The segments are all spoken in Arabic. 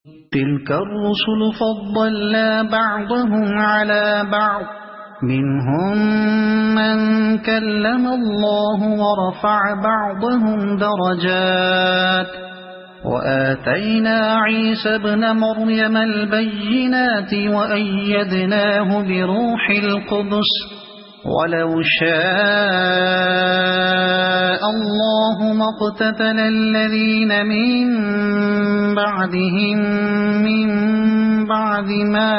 تلك الرسل فضلنا بعضهم على بعض منهم من كلم الله ورفع بعضهم درجات وآتينا عيسى ابن مريم البينات وأيدناه بروح القدس ولو شاء الله ما اقتتل الذين من بعدهم من بعد ما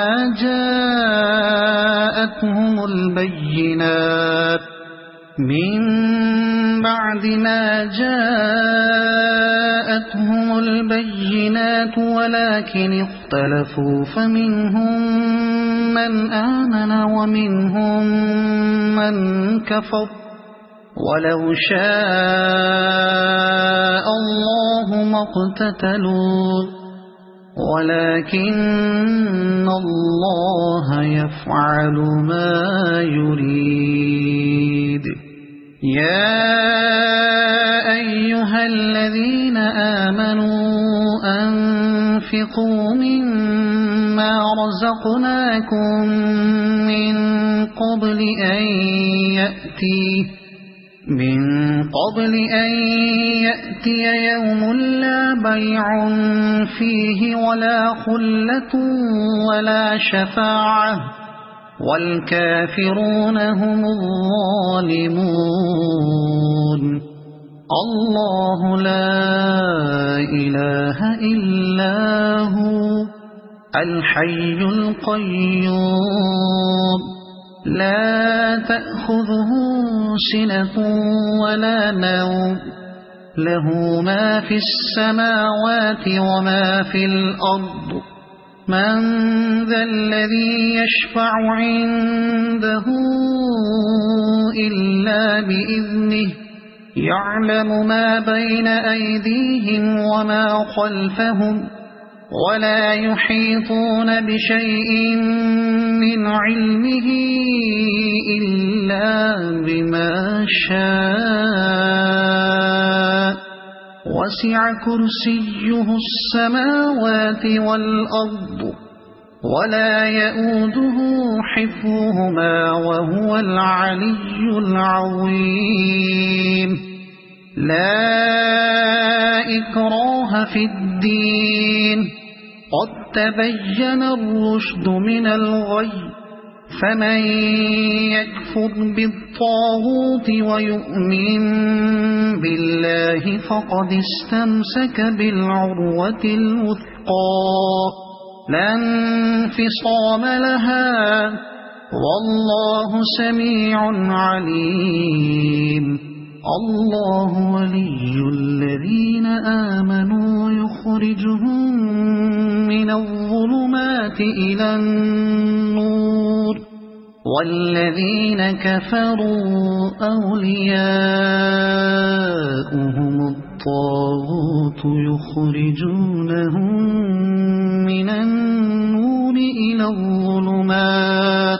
جاءتهم البينات ولكن اختلفوا فمنهم من آمن ومنهم من كفر ولو شاء الله ما اقتتلوا ولكن الله يفعل ما يريد. يا أيها الذين آمنوا أنفقوا مما رزقناكم من قبل أن يأتي يوم لا بيع فيه ولا خلة ولا شفاعة والكافرون هم الظالمون. الله لا إله إلا هو الحي القيوم لا تأخذه سنة ولا نوم له ما في السماوات وما في الأرض من ذا الذي يشفع عنده إلا بإذنه يعلم ما بين أيديهم وما خلفهم ولا يحيطون بشيء من علمه إلا بما شاء وسع كرسيه السماوات والأرض ولا يؤوده حفظهما وهو العلي العظيم. لا إكراه في الدين قد تبين الرشد من الغي فمن يكفر بالطاغوت ويؤمن بالله فقد استمسك بالعروة الوثقى لا انفصام لها والله سميع عليم. الله ولي الذين آمنوا يخرجهم من الظلمات إلى النور والذين كفروا أولياؤهم الطاغوت يخرجونهم من النور إلى الظلمات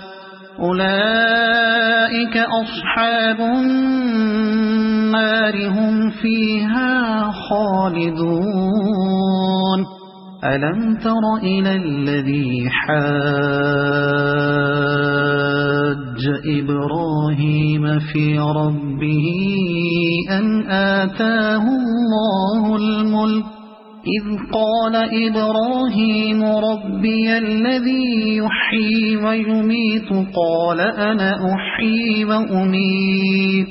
أولئك أصحاب النار هم فيها خالدون. ألم تر إلى الذي حاج إبراهيم في ربه أن آتاه الله الملك إذ قال إبراهيم ربي الذي يحيي ويميت قال أنا أحيي وأميت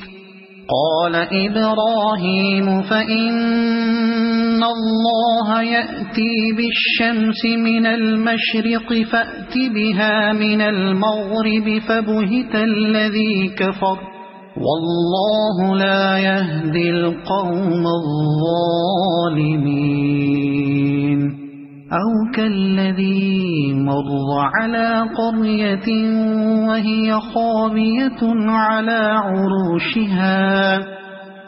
قال إبراهيم فإن الله يأتي بالشمس من المشرق فأت بها من المغرب فبهت الذي كفر والله لا يهدي القوم الظالمين. أو كالذي مر على قرية وهي خاوية على عروشها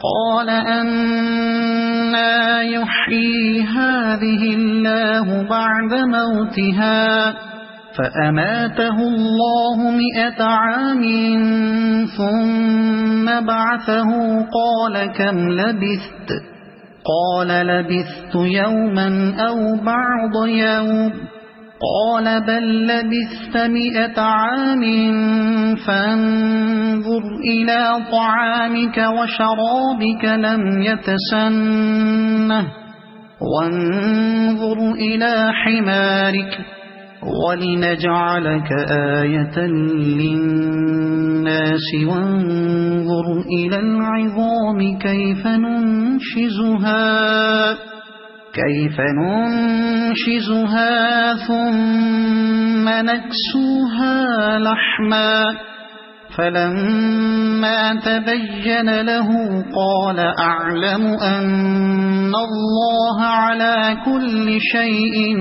قال أنى يحيي هذه الله بعد موتها فأماته الله 100 عام ثم بعثه قال كم لبثت قال لبثت يوما أو بعض يوم قال بل لبثت 100 عام فانظر إلى طعامك وشرابك لم يتسنه وانظر إلى حمارك ولنجعلك آية للناس وانظر إلى العظام كيف ننشزها ثم نكسوها لحما فلما تبين له قال أعلم أن الله على كل شيء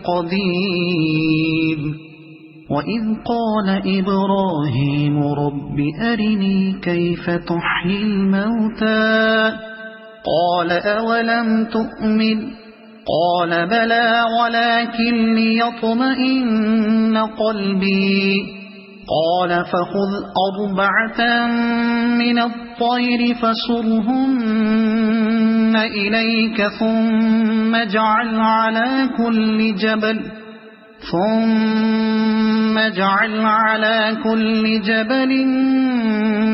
قدير وإذ قال إبراهيم رب أرني كيف تحيي الموتى قال أولم تؤمن قال بلى ولكن ليطمئن قلبي قال فخذ 4 من الطير فصرهن إليك ثم اجعل على كل جبل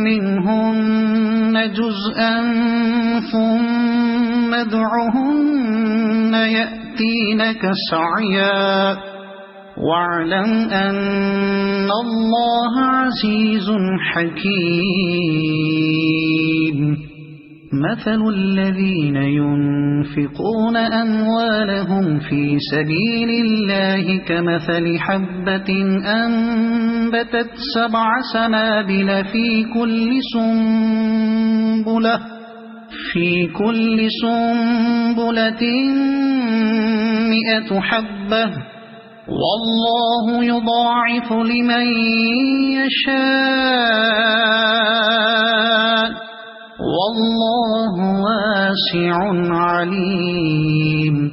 منهن جزءا ثم ادعهن يأتينك سعيا واعلم أن الله عزيز حكيم مثل الذين ينفقون أموالهم في سبيل الله كمثل حبة أنبتت 7 سنابل في كل سنبلة 100 حبة والله يضاعف لمن يشاء والله واسع عليم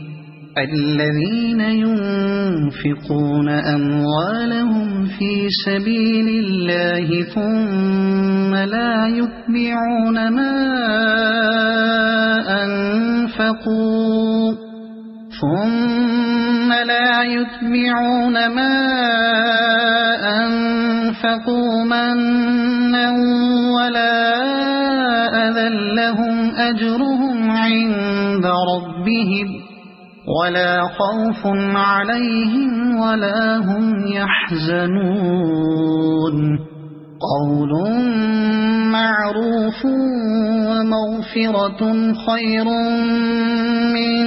الذين ينفقون أموالهم في سبيل الله ثم لا يتبعون ما أنفقوا منا ولا أذى لهم أجرهم عند ربهم ولا خوف عليهم ولا هم يحزنون قول معروف ومغفرة خير من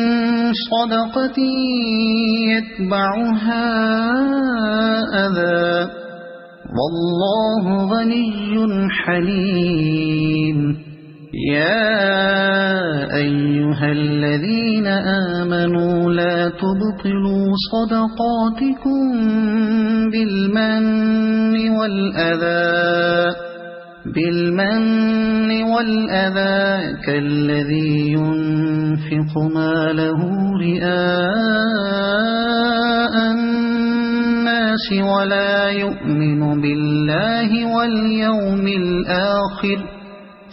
صدقة يتبعها أذى والله غني حليم يا أيها الذين آمنوا لا تبطلوا صدقاتكم بالمن والأذى كالذي ينفق ماله رئاء الناس ولا يؤمن بالله واليوم الآخر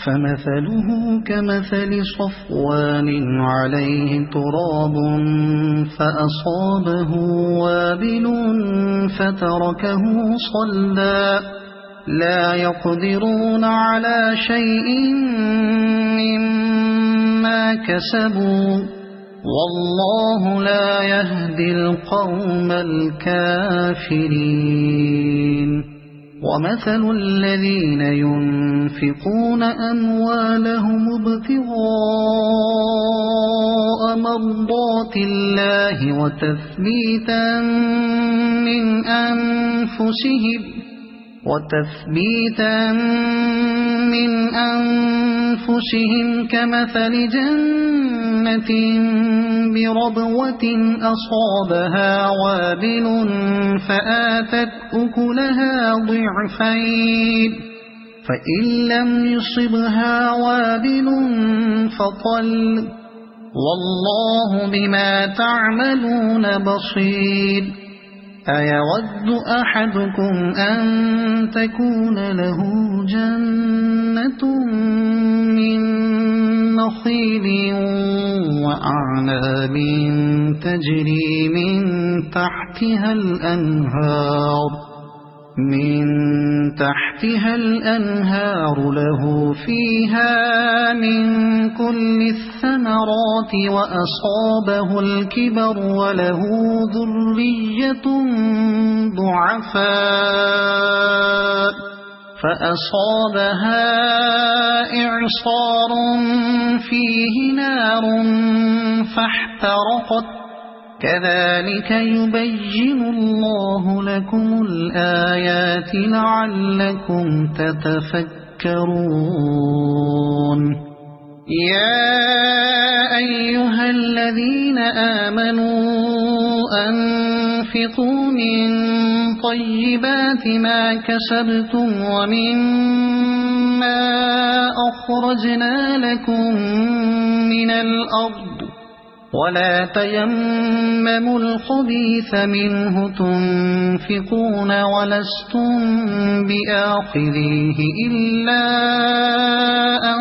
فمثله كمثل صفوان عليه تراب فأصابه وابل فتركه صلدا لا يقدرون على شيء مما كسبوا والله لا يهدي القوم الكافرين ومثل الذين ينفقون أموالهم ابتغاء مرضات الله وتثبيتا من أنفسهم كمثل جنة بربوة أصابها وابل فآتت أكلها ضعفين فإن لم يصبها وابل فطل والله بما تعملون بصير أيود أحدكم أن تكون له جنة من نخيل وأعناب تجري من تحتها الأنهار له فيها من كل الثمرات وأصابه الكبر وله ذرية ضعفاء فأصابها إعصار فيه نار فاحترقت كذلك يبين الله لكم الآيات لعلكم تتفكرون يا أيها الذين آمنوا أنفقوا من طيبات ما كسبتم ومما أخرجنا لكم من الأرض ولا تيمموا الخبيث منه تنفقون ولستم بآخذيه إلا أن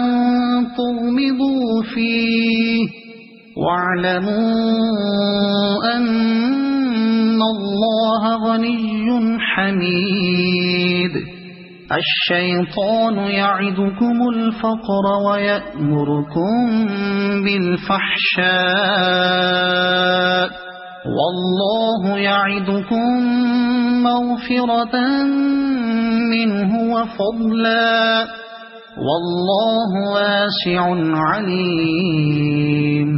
تغمضوا فيه واعلموا أن الله غني حميد الشيطان يعدكم الفقر ويأمركم بالفحشاء والله يعدكم مغفرة منه وفضلا والله واسع عليم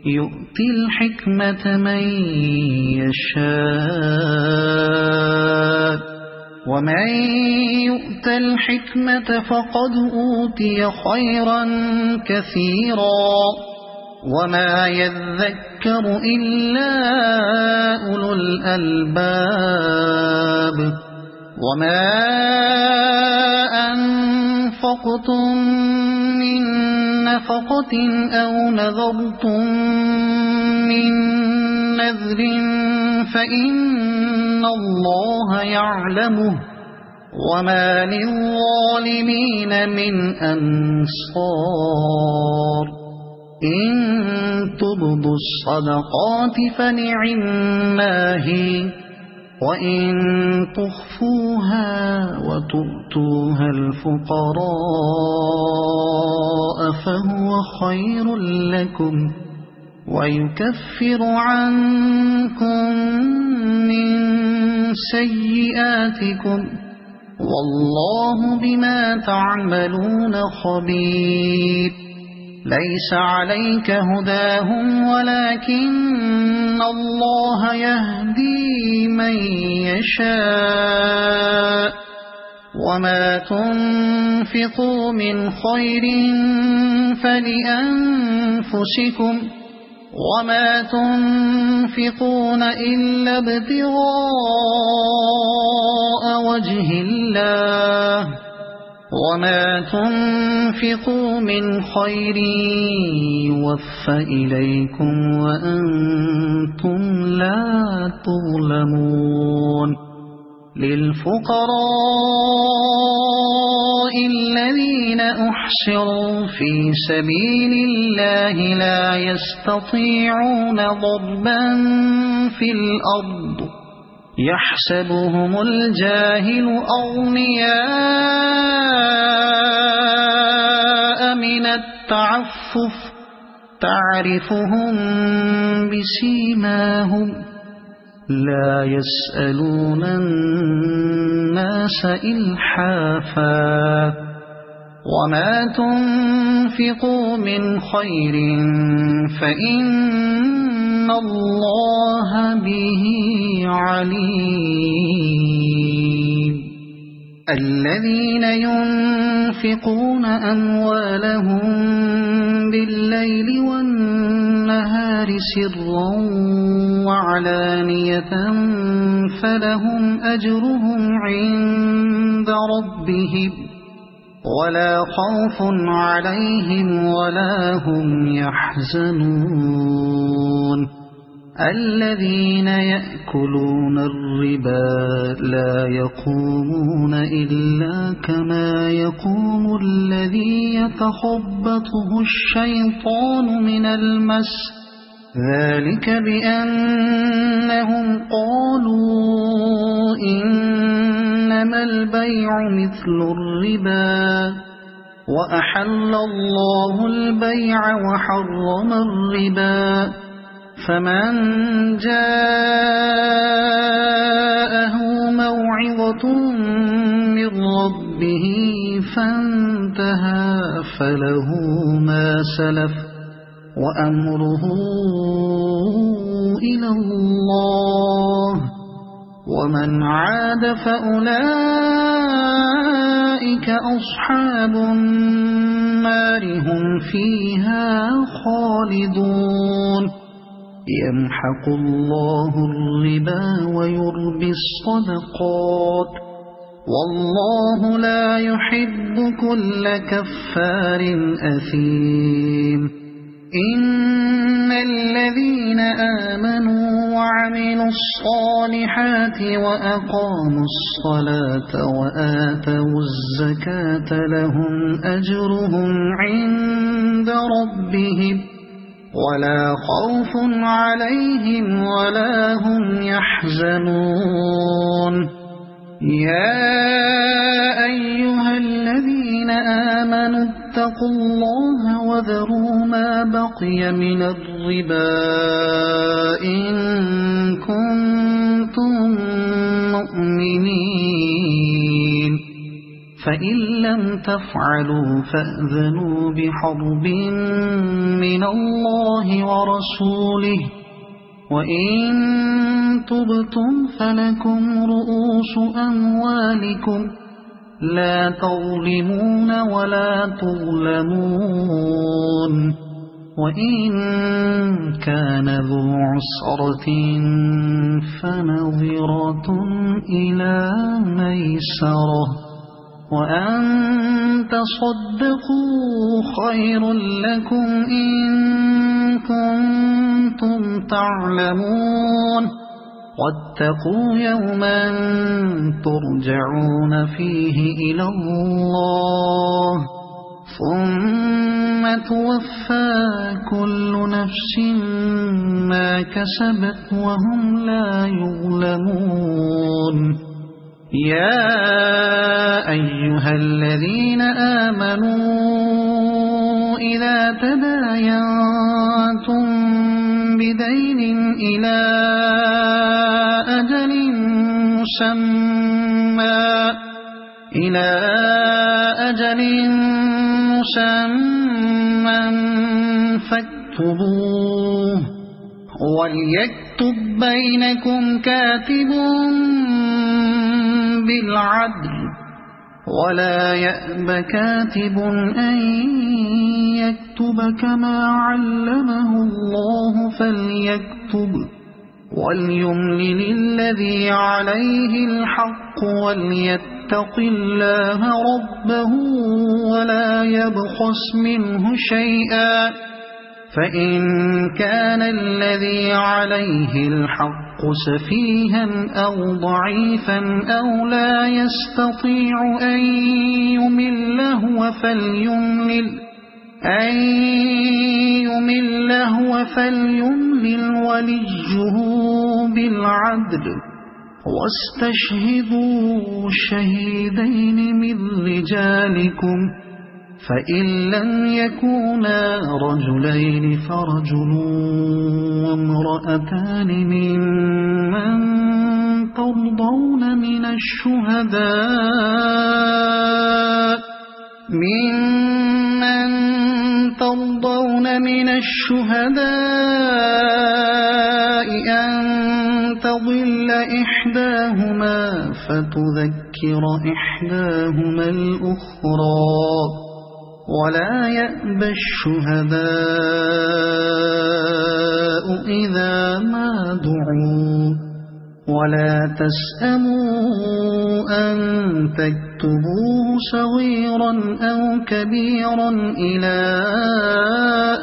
يؤتي الحكمة من يشاء ومن يؤت الحكمة فقد أوتي خيرا كثيرا وما يذكر إلا أولو الألباب وما أنفقتم من نفقة أو نذرتم من نذر فإن الله يعلمه وما للظالمين من أنصار إن تبدوا الصدقات فنعما هي وإن تخفوها وتؤتوها الفقراء فهو خير لكم ويكفر عنكم من سيئاتكم والله بما تعملون خبير ليس عليك هداهم ولكن الله يهدي من يشاء وما تنفقوا من خير فلأنفسكم وما تنفقون إلا ابتغاء وجه الله وما تنفقوا من خير يوفى إليكم وأنتم لا تظلمون للفقراء الذين أحصروا في سبيل الله لا يستطيعون ضربا في الأرض يحسبهم الجاهل أغنياء من التعفف تعرفهم بسيماهم لا يسألون الناس إلحافا وما تنفقوا من خير فإن الله به عليم الذين ينفقون أموالهم بالليل والنهار سرا وعلانية فلهم أجرهم عند ربهم ولا خوف عليهم ولا هم يحزنون الذين يأكلون الربا لا يقومون إلا كما يقوم الذي يتخبطه الشيطان من المس ذلك بأنهم قالوا إنما البيع مثل الربا وأحل الله البيع وحرم الربا فمن جاءه موعظة من ربه فانتهى فله ما سلف وأمره إلى الله ومن عاد فأولئك أصحاب النار هم فيها خالدون يمحق الله الربا ويربي الصدقات والله لا يحب كل كفار أثيم إن الذين آمنوا وعملوا الصالحات وأقاموا الصلاة وآتوا الزكاة لهم أجرهم عند ربهم ولا خوف عليهم ولا هم يحزنون يا أيها الذين آمنوا اتقوا الله وذروا ما بقي من الربا إن كنتم مؤمنين فإن لم تفعلوا فأذنوا بحرب من الله ورسوله وإن تبتم فلكم رؤوس أموالكم لا تظلمون ولا تظلمون وإن كان ذو عسرة فنظرة إلى ميسرة وأن تصدقوا خير لكم إن كنتم تعلمون واتقوا يوما ترجعون فيه إلى الله ثم توفى كل نفس ما كسبت وهم لا يظلمون يا أيها الذين آمنوا إذا تداينتم بدين إلى أجل مسمى فاكتبوه وليكتب بينكم كاتب بالعدل ولا يأب كاتب أن يكتب كما علمه الله فليكتب وليملل الذي عليه الحق وليتق الله ربه ولا يبخس منه شيئا فإن كان الذي عليه الحق سفيها أو ضعيفا أو لا يستطيع أن يمل هو فليملل وليه بالعدل واستشهدوا شهيدين من رجالكم فإن لم يكونا رجلين فرجل وامرأتان ممن ترضون من الشهداء أن تضل إحداهما فتذكر إحداهما الأخرى ولا يأبى الشهداء إذا ما دعوا ولا تسأموا أن تكتبوه صغيرا أو كبيرا إلى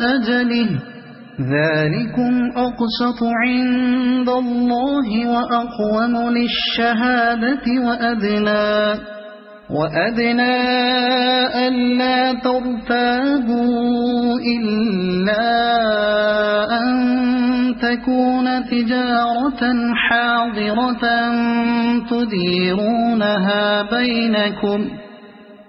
أجله ذلكم أقسط عند الله وأقوم للشهادة وأدنى ألا ترتابوا إلا أن تكون تجارة حاضرة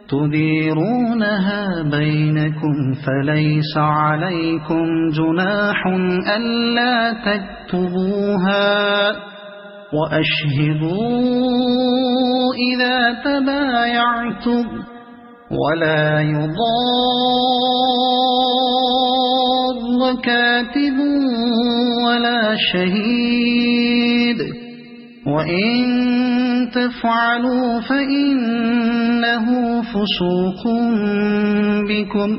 تديرونها بينكم فليس عليكم جناح ألا تكتبوها وأشهدوا إذا تبايعتم ولا يضار كاتب ولا شهيد وإن تفعلوا فإنه فسوق بكم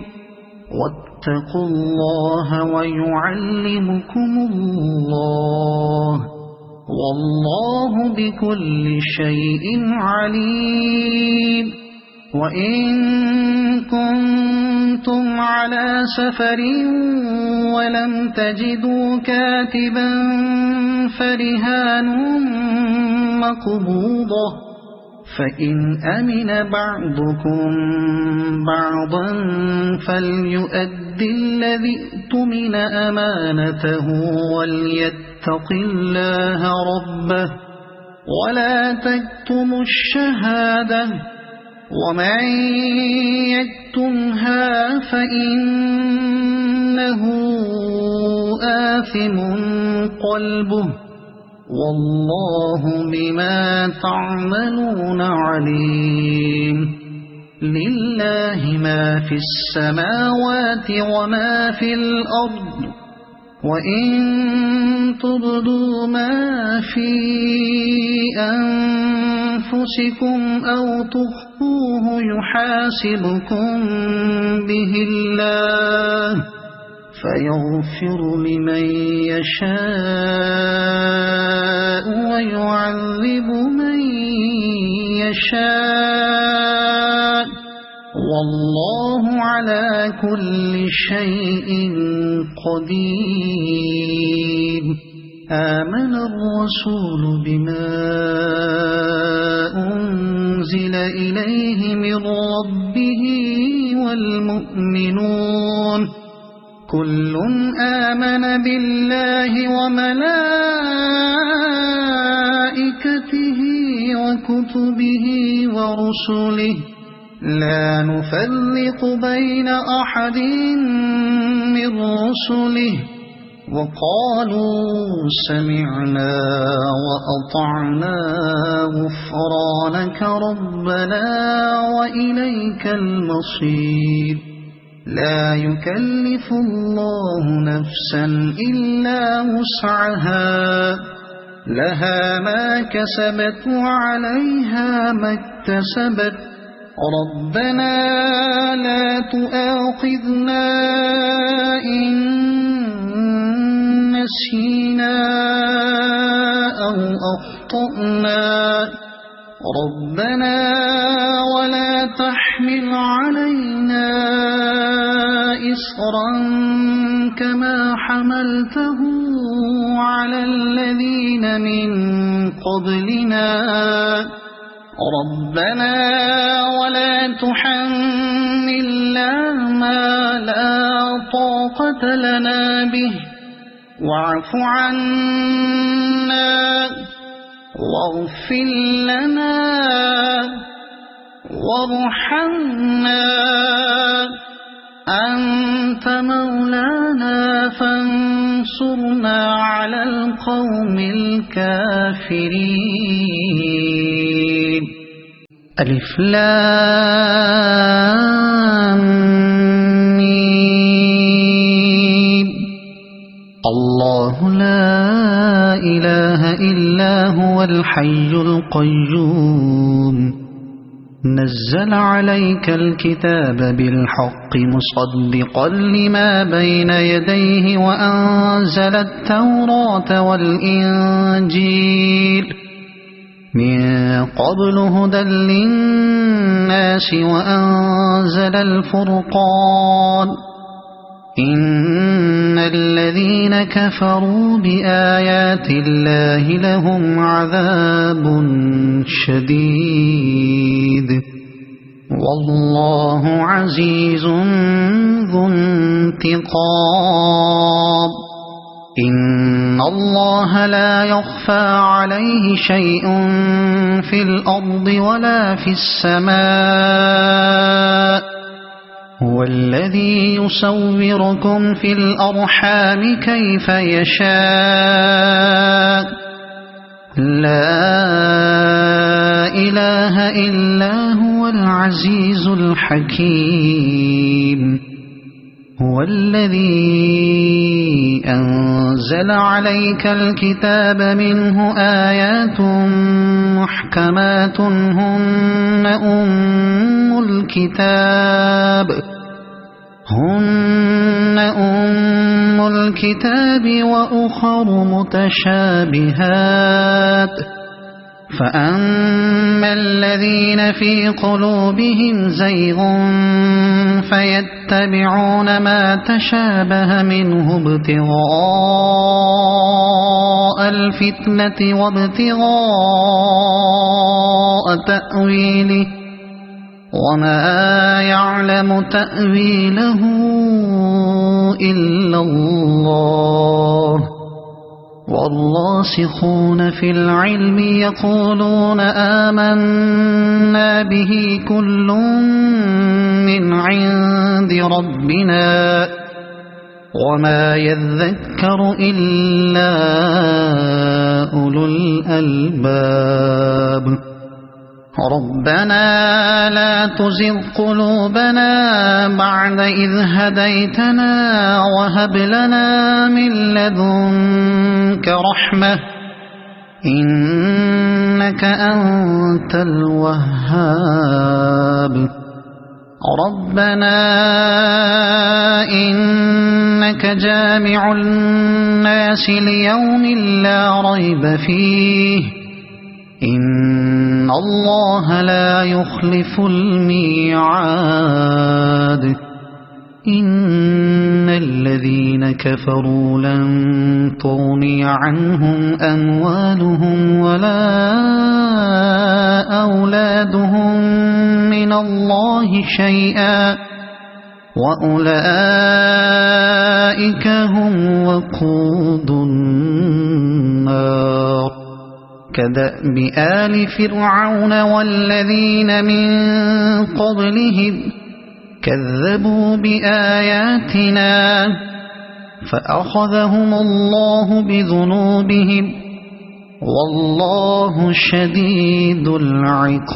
واتقوا الله ويعلمكم الله والله بكل شيء عليم وإن كنتم على سفر ولم تجدوا كاتبا فرهان مقبوضة فإن أمن بعضكم بعضا فليؤد الذي اؤتمن أمانته وليتق الله ربه ولا تكتموا الشهادة ومن يكتمها فإنه آثم قلبه والله بما تعملون عليم لله ما في السماوات وما في الأرض وإن تبدوا ما في أنفسكم أو تخفوه يحاسبكم به الله فيغفر لمن يشاء ويعذب من يشاء والله على كل شيء قدير آمن الرسول بما أنزل إليه من ربه والمؤمنون كل آمن بالله وملائكته وكتبه ورسله لا نفرق بين أحد من رسله وقالوا سمعنا وأطعنا غفرانك ربنا وإليك المصير لا يكلف الله نفسا إلا وسعها لها ما كسبت وعليها ما اكتسبت ربنا لا تؤاخذنا إن نسينا أو أخطأنا ربنا ولا تحمل علينا إصرا كما حملته على الذين من قبلنا ربنا ولا تحملنا ما لا طاقة لنا به واعف عنا واغفر لنا وارحمنا أنت مولانا فانصرنا على القوم الكافرين ألف لام ميم الله لا إله إلا هو الحي القيوم نزل عليك الكتاب بالحق مصدقا لما بين يديه وأنزل التوراة والإنجيل من قبل هدى للناس وأنزل الفرقان إن الذين كفروا بآيات الله لهم عذاب شديد والله عزيز ذو انتقام إن الله لا يخفى عليه شيء في الأرض ولا في السماء هو الذي يصوركم في الأرحام كيف يشاء لا إله إلا هو العزيز الحكيم هو الذي أنزل عليك الكتاب منه آيات محكمات هن أم الكتاب وأخر متشابهات فأما الذين في قلوبهم زيغ فيتبعون ما تشابه منه ابتغاء الفتنة وابتغاء تأويله وما يعلم تأويله إلا الله والراسخون في العلم يقولون آمنا به كل من عند ربنا وما يذكر إلا أولو الألباب ربنا لا تزغ قلوبنا بعد إذ هديتنا وهب لنا من لدنك رحمة إنك أنت الوهاب ربنا إنك جامع الناس ليوم لا ريب فيه إن الله لا يخلف الميعاد إن الذين كفروا لن تغني عنهم أموالهم ولا أولادهم من الله شيئا وأولئك هم وقود النار كدأب آل فرعون والذين من قبلهم كذبوا بآياتنا فأخذهم الله بذنوبهم والله شديد العقاب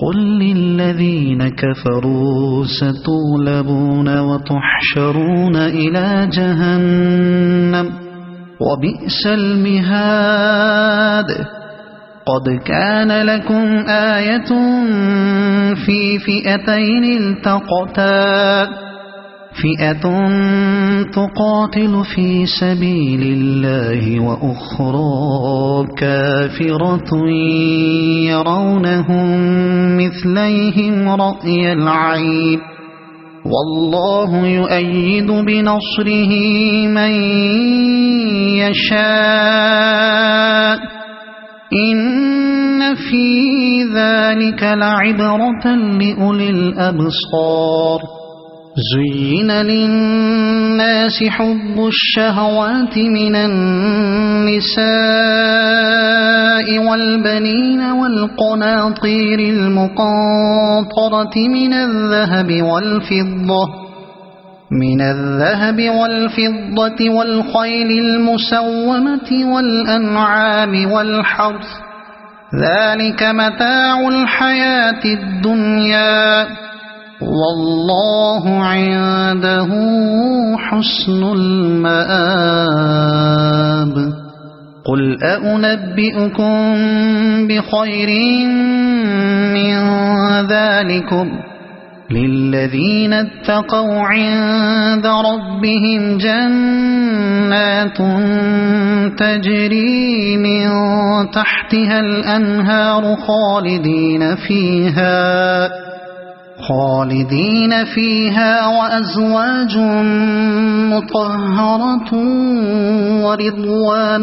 قل للذين كفروا ستغلبون وتحشرون إلى جهنم وبئس المهاد قد كان لكم آية في فئتين التقتا فئة تقاتل في سبيل الله وأخرى كافرة يرونهم مثليهم رأي العين والله يؤيد بنصره من يشاء إن في ذلك لعبرة لأولي الأبصار زين للناس حب الشهوات من النساء والبنين والقناطير المقنطرة من الذهب والفضة والخيل المسومة والأنعام والحرث ذلك متاع الحياة الدنيا والله عنده حسن المآب قل أنبئكم بخير من ذلكم للذين اتقوا عند ربهم جنات تجري من تحتها الأنهار خالدين فيها خالدين فيها وأزواج مطهرة ورضوان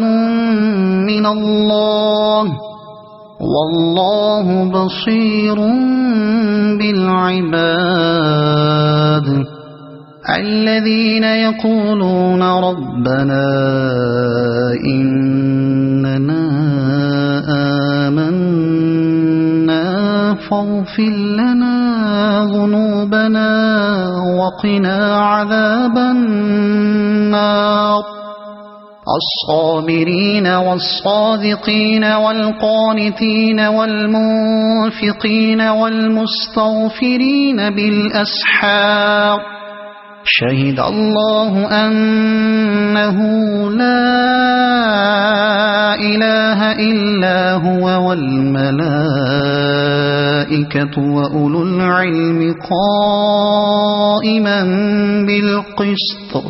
من الله والله بصير بالعباد الذين يقولون ربنا إننا آمنا فاغفر لنا ذنوبنا وقنا عذاب النار الصابرين والصادقين والقانتين والمنفقين والمستغفرين بالأسحار شهد الله أنه لا إله إلا هو والملائكة وأولو العلم قائما بالقسط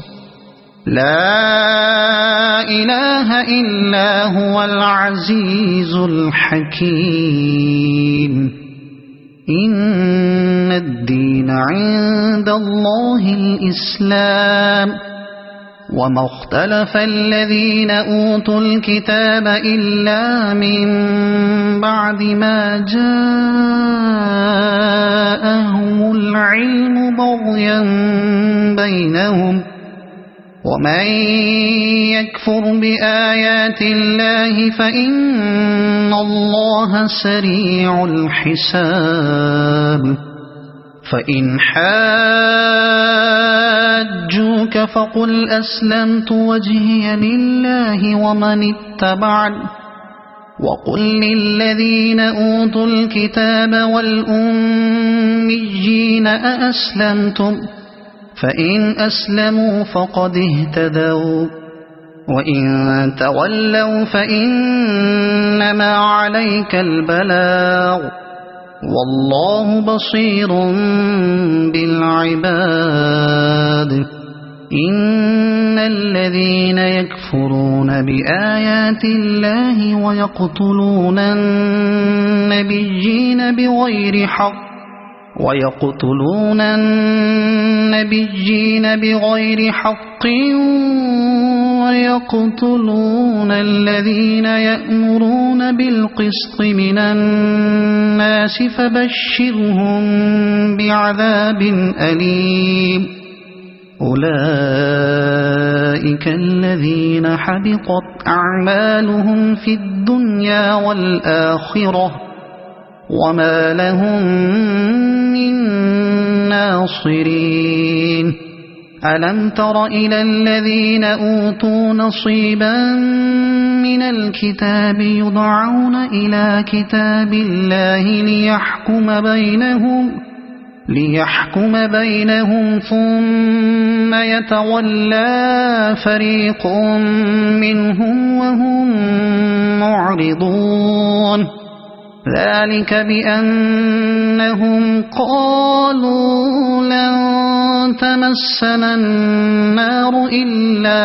لا إله إلا هو العزيز الحكيم إن الدين عند الله الإسلام وما اختلف الذين أوتوا الكتاب إلا من بعد ما جاءهم العلم بغيا بينهم ومن يكفر بآيات الله فإن الله سريع الحساب فإن حاجوك فقل أسلمت وجهي لله ومن اتبعني وقل للذين أوتوا الكتاب والأميين أأسلمتم فإن أسلموا فقد اهتدوا وإن تولوا فإنما عليك البلاغ والله بصير بالعباد إن الذين يكفرون بآيات الله ويقتلون النبيين بغير حق ويقتلون الذين يأمرون بالقسط من الناس فبشرهم بعذاب أليم أولئك الذين حبطت أعمالهم في الدنيا والآخرة وما لهم من ناصرين ألم تر إلى الذين أوتوا نصيبا من الكتاب يدعون إلى كتاب الله ليحكم بينهم ثم يتولى فريق منهم وهم معرضون ذلك بأنهم قالوا لن تمسنا النار إلا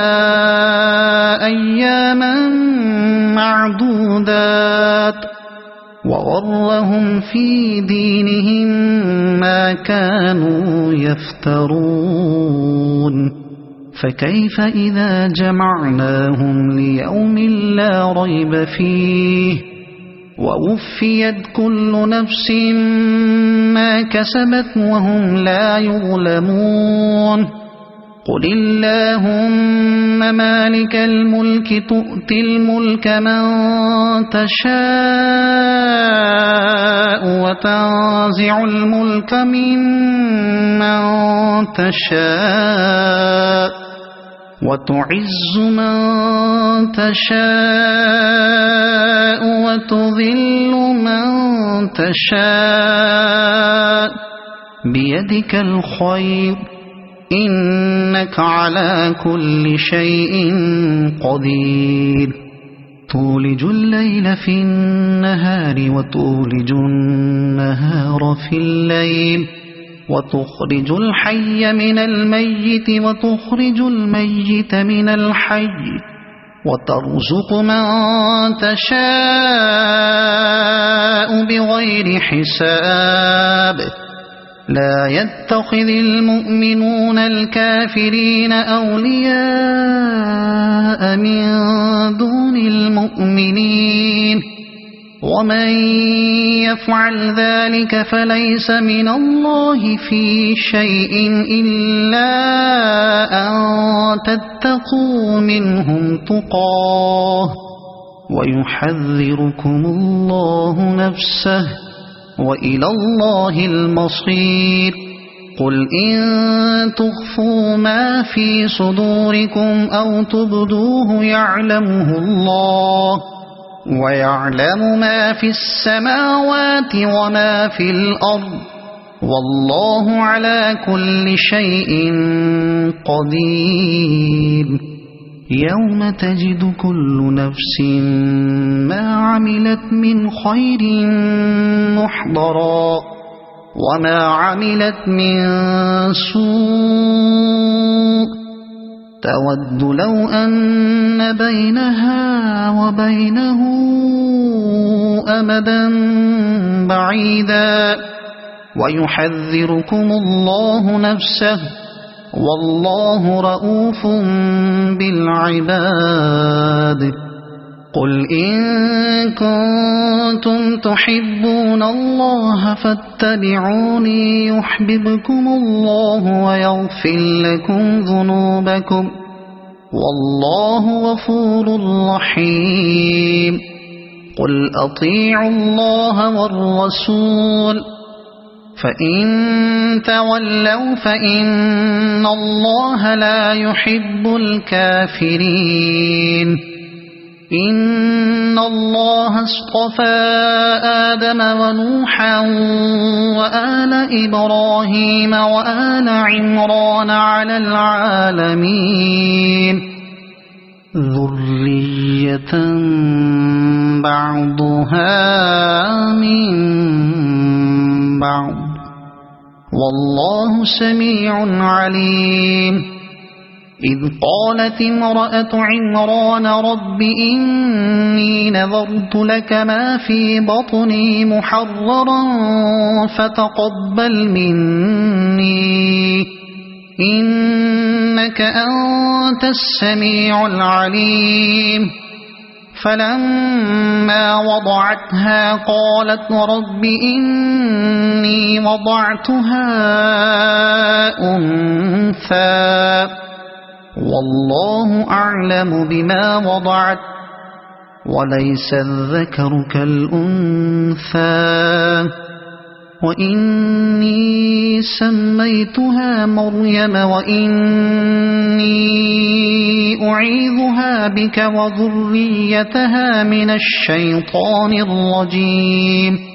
أياما معدودات وغرهم في دينهم ما كانوا يفترون فكيف إذا جمعناهم ليوم لا ريب فيه ووفيت كل نفس ما كسبت وهم لا يظلمون قل اللهم مالك الملك تؤتي الملك من تشاء وتنزع الملك ممن تشاء وتعز من تشاء وتذل من تشاء بيدك الخير إنك على كل شيء قدير تولج الليل في النهار وتولج النهار في الليل وتخرج الحي من الميت وتخرج الميت من الحي وترزق من تشاء بغير حساب لا يتخذ المؤمنون الكافرين أولياء من دون المؤمنين ومن يفعل ذلك فليس من الله في شيء إلا أن تتقوا منهم تقاه ويحذركم الله نفسه وإلى الله المصير. قل إن تخفوا ما في صدوركم أو تبدوه يعلمه الله ويعلم ما في السماوات وما في الأرض والله على كل شيء قدير. يوم تجد كل نفس ما عملت من خير محضرا وما عملت من سوء تود لو أن بينها وبينه أمدا بعيدا ويحذركم الله نفسه والله رؤوف بالعباد. قل إن كنتم تحبون الله فاتبعوني يحببكم الله ويغفر لكم ذنوبكم والله غفور رحيم. قل أطيعوا الله والرسول فإن تولوا فإن الله لا يحب الكافرين. إن الله اصطفى آدم ونوحا وآل إبراهيم وآل عمران على العالمين ذرية بعضها من بعض والله سميع عليم. إذ قالت امرأة عمران رب إني نذرت لك ما في بطني محررا فتقبل مني إنك أنت السميع العليم. فلما وضعتها قالت رب إني وضعتها أنثى والله أعلم بما وضعت وليس الذكر كالأنثى وإني سميتها مريم وإني أعيذها بك وذريتها من الشيطان الرجيم.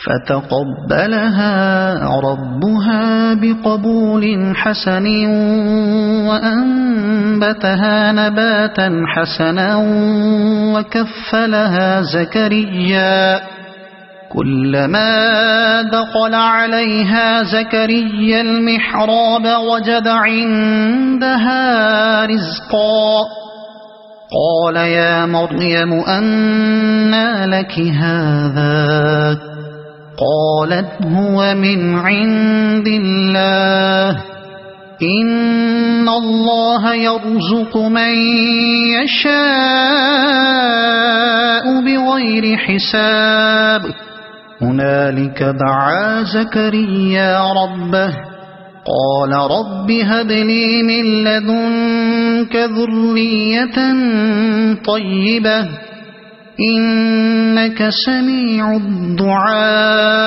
فتقبلها ربها بقبول حسن وأنبتها نباتا حسنا وكفلها زكريا. كلما دخل عليها زكريا المحراب وجد عندها رزقا قال يا مريم أنى لك هذا قالت هو من عند الله إن الله يرزق من يشاء بغير حساب. هنالك دعا زكريا ربه قال رب هب لي من لدنك ذرية طيبة إنك سميع الدعاء.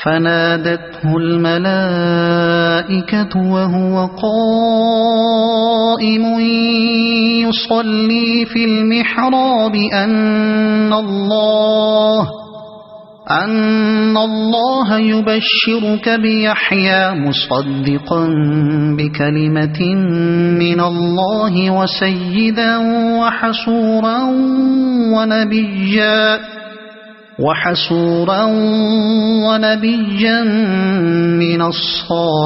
فنادته الملائكة وهو قائم يصلي في المحراب أن الله يبشرك بيحيى مصدقا بكلمة من الله وسيدا وحسورا ونبيا من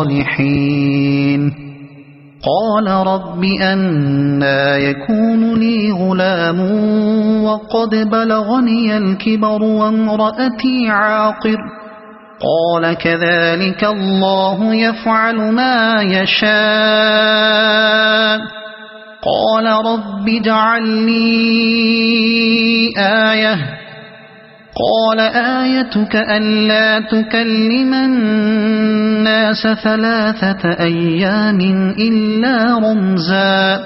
الصالحين. قال رب أنى يكون لي غلام وقد بلغني الكبر وامرأتي عاقر قال كذلك الله يفعل ما يشاء قال رب اجعل لي آية قال آيتك ألا تكلم الناس 3 أيام إلا رمزا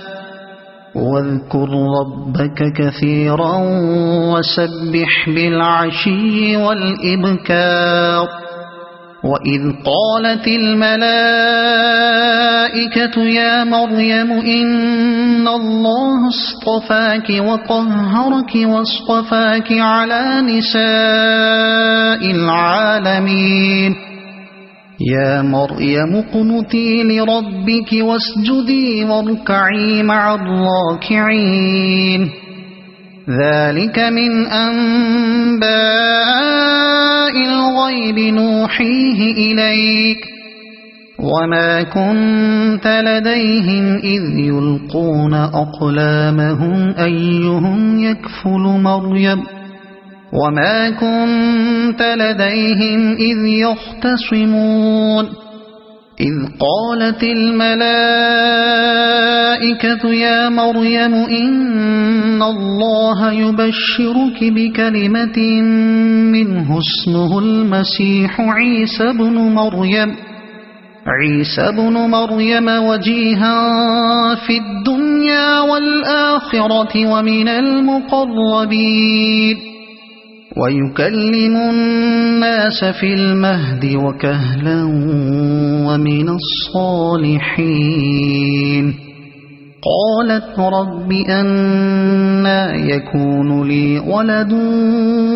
واذكر ربك كثيرا وسبح بالعشي والإبكار وإذ قالت الملائكة يا مريم إن الله اصطفاك وطهرك واصطفاك على نساء العالمين يا مريم اقنتي لربك واسجدي واركعي مع الراكعين ذلك من أنباء الغيب نوحيه إليك وما كنت لديهم إذ يلقون أقلامهم أيهم يكفل مريم وما كنت لديهم إذ يختصمون إذ قالت الملائكة يا مريم إن الله يبشرك بكلمة منه اسمه المسيح عيسى بن مريم وجيها في الدنيا والآخرة ومن المقربين ويكلم الناس في المهد وكهلا ومن الصالحين قالت رب أنى يكون لي ولد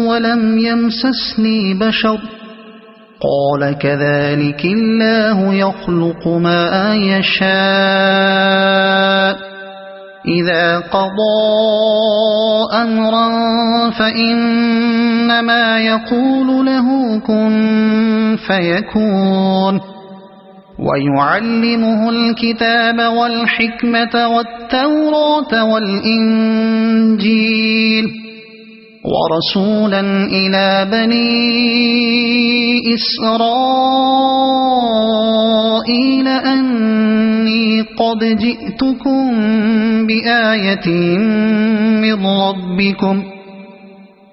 ولم يمسسني بشر قال كذلك الله يخلق ما يشاء إذا قضى أمرا فإنما يقول له كن فيكون ويعلمه الكتاب والحكمة والتوراة والإنجيل ورسولا إلى بني إسرائيل أني قد جئتكم بآية من ربكم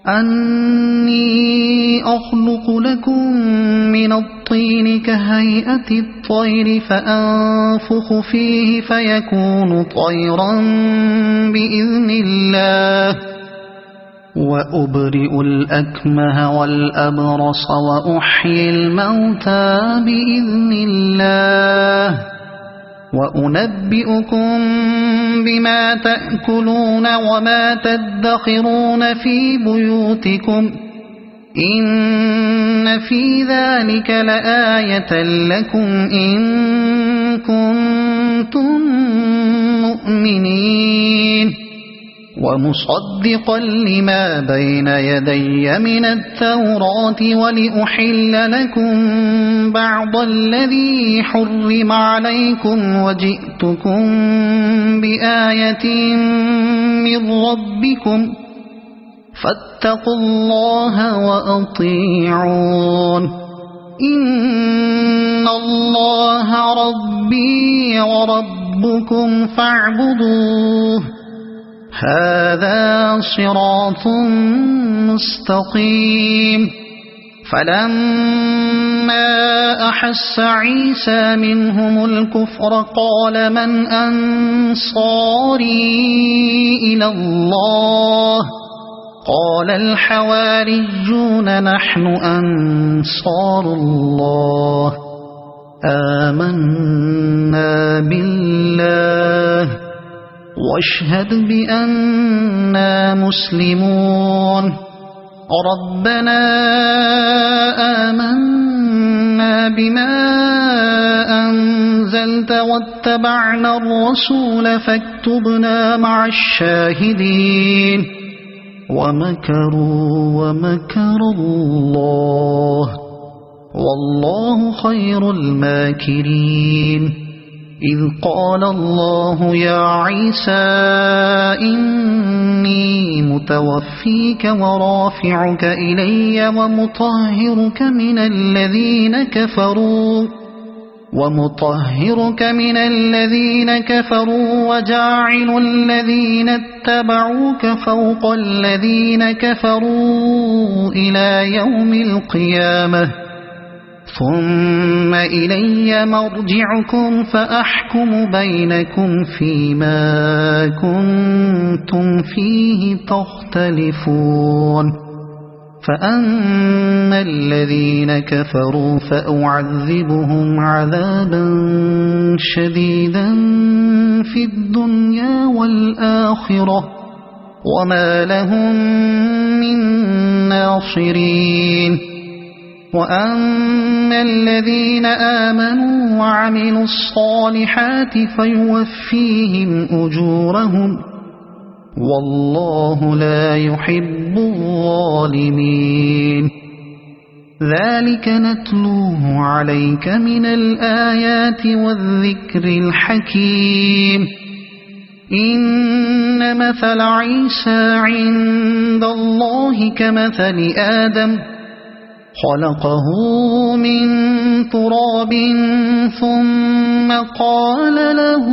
أني أخلق لكم من الطين كهيئة الطير فأنفخ فيه فيكون طيرا بإذن الله وأبرئ الأكمه والأبرص وأحيي الموتى بإذن الله وأنبئكم بما تأكلون وما تدخرون في بيوتكم إن في ذلك لآية لكم إن كنتم مؤمنين ومصدقا لما بين يدي من التوراة ولأحل لكم بعض الذي حرم عليكم وجئتكم بآية من ربكم فاتقوا الله وأطيعون إن الله ربي وربكم فاعبدوه هذا صراط مستقيم فلما أحس عيسى منهم الكفر قال من أنصاري إلى الله قال الحواريون نحن أنصار الله آمنا بالله واشهد بأننا مسلمون ربنا آمنا بما أنزلت واتبعنا الرسول فاكتبنا مع الشاهدين ومكروا ومكر الله والله خير الماكرين إذ قال الله يا عيسى إني متوفيك ورافعك إلي ومطهرك من الذين كفروا وجاعل الذين اتبعوك فوق الذين كفروا إلى يوم القيامة ثم إلي مرجعكم فأحكم بينكم فيما كنتم فيه تختلفون فأما الذين كفروا فأعذبهم عذابا شديدا في الدنيا والآخرة وما لهم من ناصرين وأما الذين آمنوا وعملوا الصالحات فيوفيهم أجورهم والله لا يحب الظالمين ذلك نتلوه عليك من الآيات والذكر الحكيم إن مثل عيسى عند الله كمثل آدم خلقه من تراب ثم قال له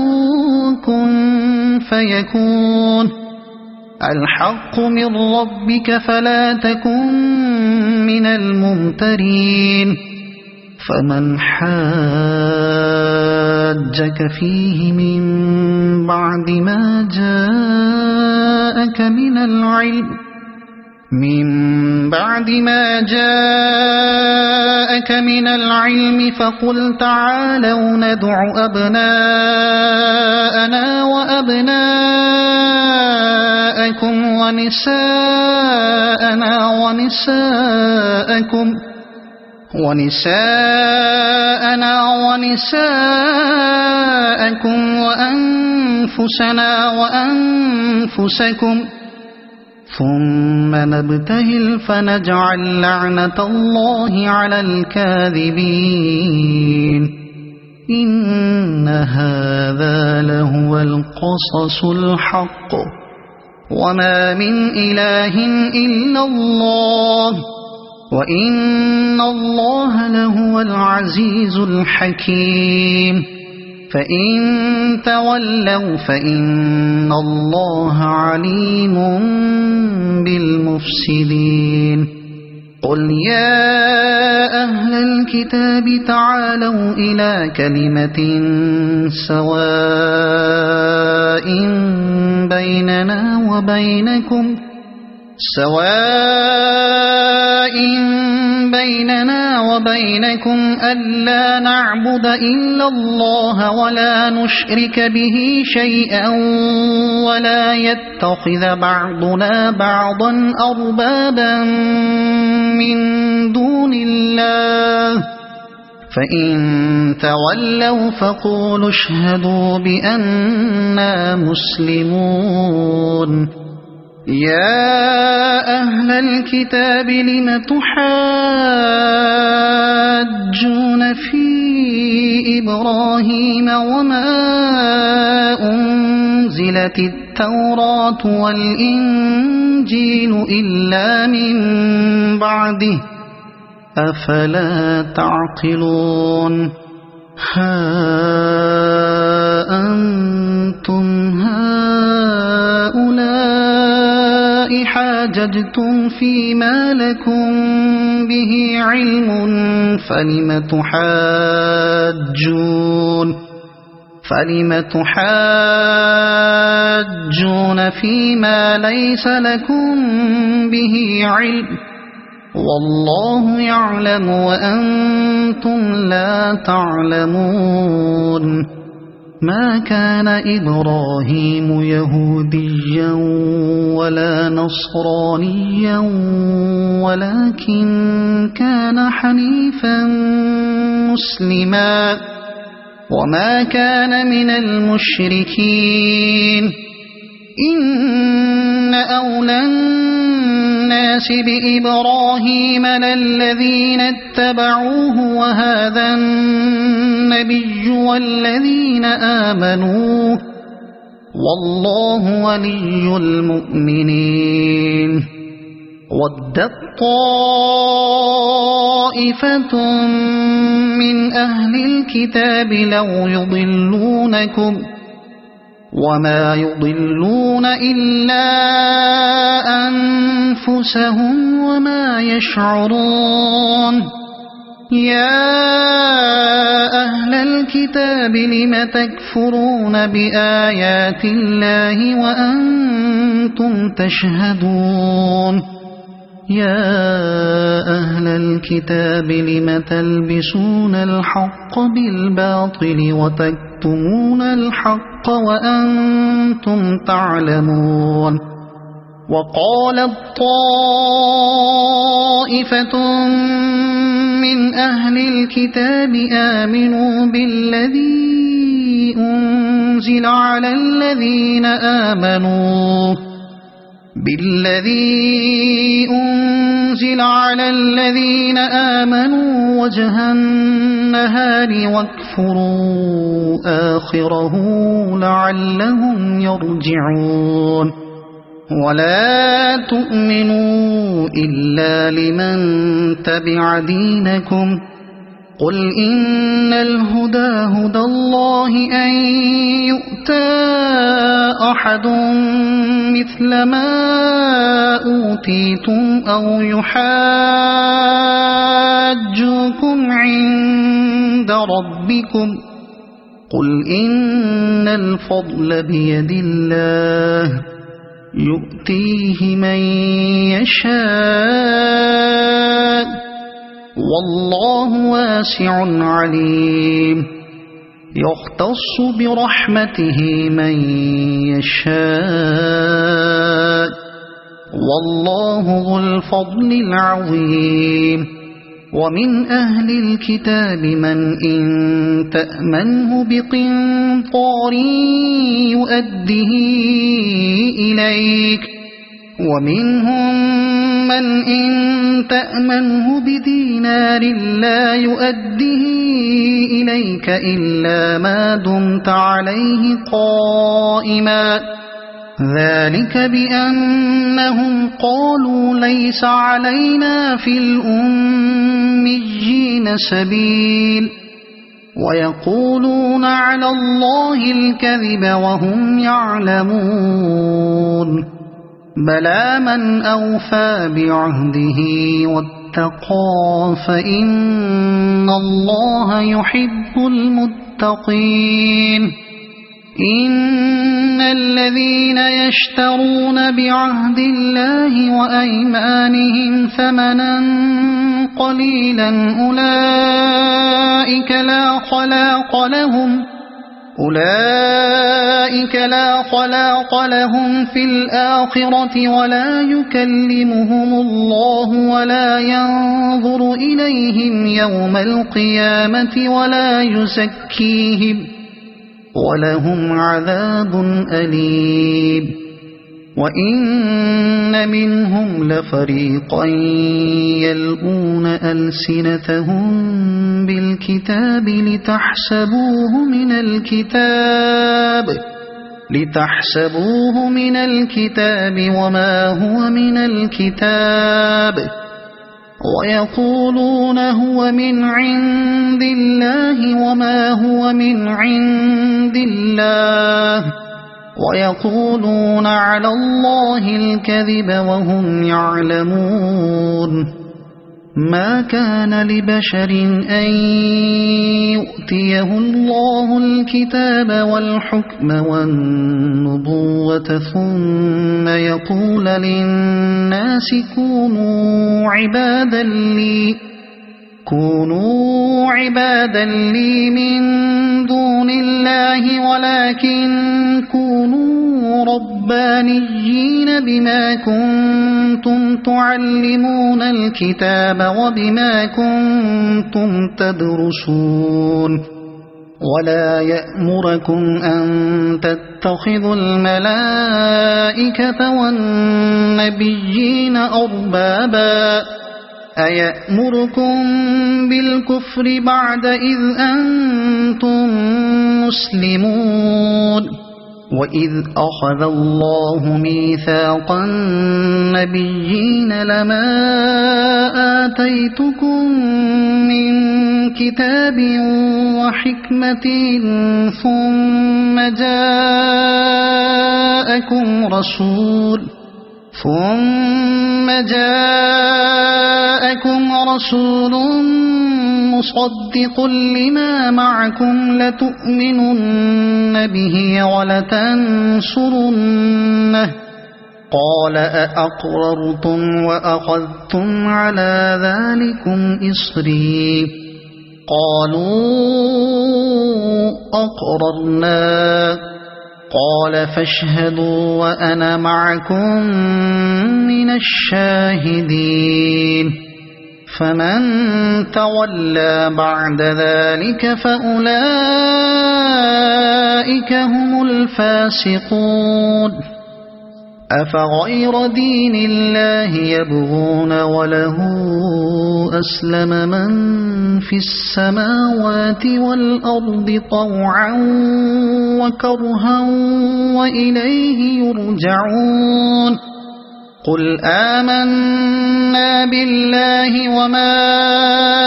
كن فيكون الحق من ربك فلا تكن من الممترين فمن حاجك فيه من بعد ما جاءك من العلم فقل تعالوا ندع أبناءنا وأبناءكم ونساءنا ونساءكم وأنفسنا وأنفسكم ثم نبتهل فنجعل لعنة الله على الكاذبين إن هذا لهو القصص الحق وما من إله إلا الله وإن الله لهو العزيز الحكيم فإن تولوا فإن الله عليم بالمفسدين قل يا أهل الكتاب تعالوا إلى كلمة سواء بيننا وبينكم ألا نعبد إلا الله ولا نشرك به شيئا ولا يتخذ بعضنا بعضا أربابا من دون الله فإن تولوا فقولوا اشهدوا بأننا مسلمون يا أهل الكتاب لم تحاجون في إبراهيم وما أنزلت التوراة والإنجيل إلا من بعده أفلا تعقلون ها أنتم هؤلاء حاججتم فيما لكم به علم فلم تحاجون فيما ليس لكم به علم والله يعلم وأنتم لا تعلمون ما كان إبراهيم يهوديا ولا نصرانيا ولكن كان حنيفا مسلما وما كان من المشركين إن أولى الناس بإبراهيم للذين اتبعوه وهذا النبي والذين آمنوا والله ولي المؤمنين ودت طائفة من أهل الكتاب لو يضلونكم وما يضلون إلا أنفسهم وما يشعرون يا أهل الكتاب لم تكفرون بآيات الله وأنتم تشهدون يا أهل الكتاب لم تلبسون الحق بالباطل وتكتمون الحق وأنتم تعلمون وقالت طائفة من أهل الكتاب آمنوا بالذي أنزل على الذين آمنوا وجه النهار واكفروا آخره لعلهم يرجعون ولا تؤمنوا إلا لمن تبع دينكم قل إن الهدى هدى الله أن يؤتى أحد مثل ما أوتيتم أو يحاجوكم عند ربكم قل إن الفضل بيد الله يؤتيه من يشاء والله واسع عليم يختص برحمته من يشاء والله ذو الفضل العظيم ومن أهل الكتاب من إن تأمنه بقنطار يؤده إليك ومنهم من إن تأمنه بدينار لا يؤده إليك إلا ما دمت عليه قائما ذلك بأنهم قالوا ليس علينا في الأميين سبيل ويقولون على الله الكذب وهم يعلمون بلى من أوفى بعهده واتقى فإن الله يحب المتقين إن الذين يشترون بعهد الله وأيمانهم ثمنا قليلا أولئك لا خلاق لهم في الآخرة ولا يكلمهم الله ولا ينظر إليهم يوم القيامة ولا يزكيهم ولهم عذاب أليم وإن منهم لفريقا يلؤون ألسنتهم بالكتاب لتحسبوه من الكتاب وما هو من الكتاب ويقولون هو من عند الله وما هو من عند الله ويقولون على الله الكذب وهم يعلمون ما كان لبشر أن يؤتيه الله الكتاب والحكم والنبوة ثم يقول للناس كونوا عبادا لي من دون الله ولكن كونوا ربانيين بما كنتم تعلمون الكتاب وبما كنتم تدرسون ولا يأمركم أن تتخذوا الملائكة والنبيين أربابا أيأمركم بالكفر بعد إذ أنتم مسلمون وإذ أخذ الله ميثاق النبيين لما آتيتكم من كتاب وحكمة ثم جاءكم رسول مصدق لما معكم لتؤمنن به ولتنصرنه قال أأقررتم وأخذتم على ذلكم إصري قالوا أقررنا قال فاشهدوا وأنا معكم من الشاهدين فمن تولى بعد ذلك فأولئك هم الفاسقون أفغير دين الله يبغون وله أسلم من في السماوات والأرض طوعا وكرها وإليه يرجعون قل آمنا بالله وما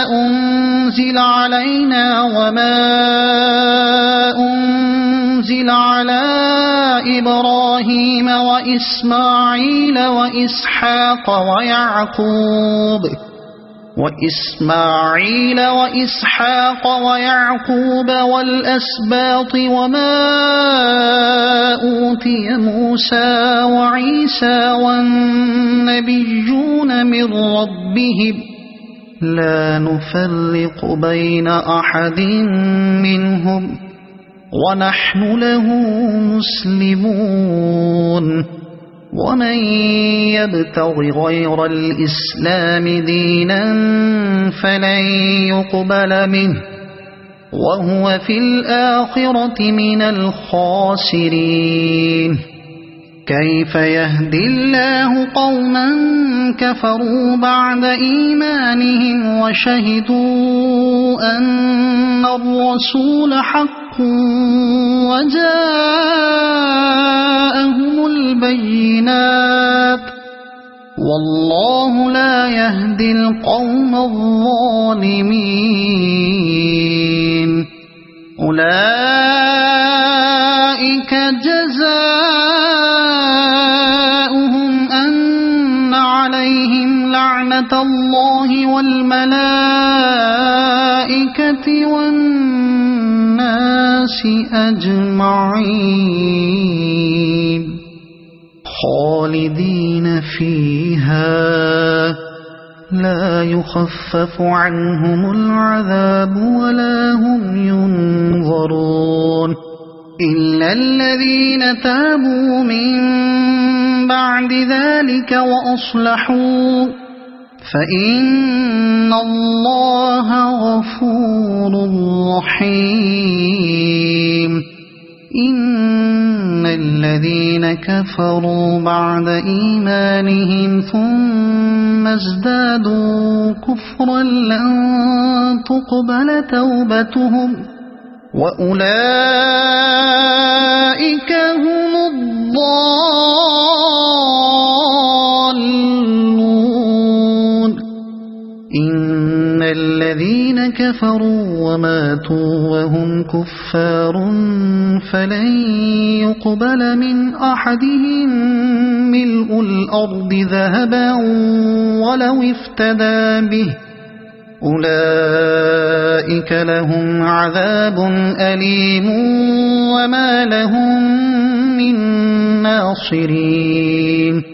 أنزل علينا وما أنزل على إبراهيم وإسماعيل وإسحاق ويعقوب والأسباط وما أوتي موسى وعيسى والنبيون من ربهم لا نفرق بين أحد منهم ونحن له مسلمون ومن يبتغ غير الإسلام دينا فلن يقبل منه وهو في الآخرة من الخاسرين كيف يهدي الله قوما كفروا بعد إيمانهم وشهدوا أن الرسول حق وجاءهم البينات والله لا يهدي القوم الظالمين أولئك جزاؤهم أن عليهم لعنة الله والملائكة والناس أجمعين خالدين فيها لا يخفف عنهم العذاب ولا هم ينظرون إلا الذين تابوا من بعد ذلك وأصلحوا فإن الله غفور رحيم إن الذين كفروا بعد إيمانهم ثم ازدادوا كفرا لن تقبل توبتهم وأولئك هم الضالون إن الذين كفروا وماتوا وهم كفار فلن يقبل من أحدهم ملء الأرض ذهبا ولو افتدى به أولئك لهم عذاب أليم وما لهم من ناصرين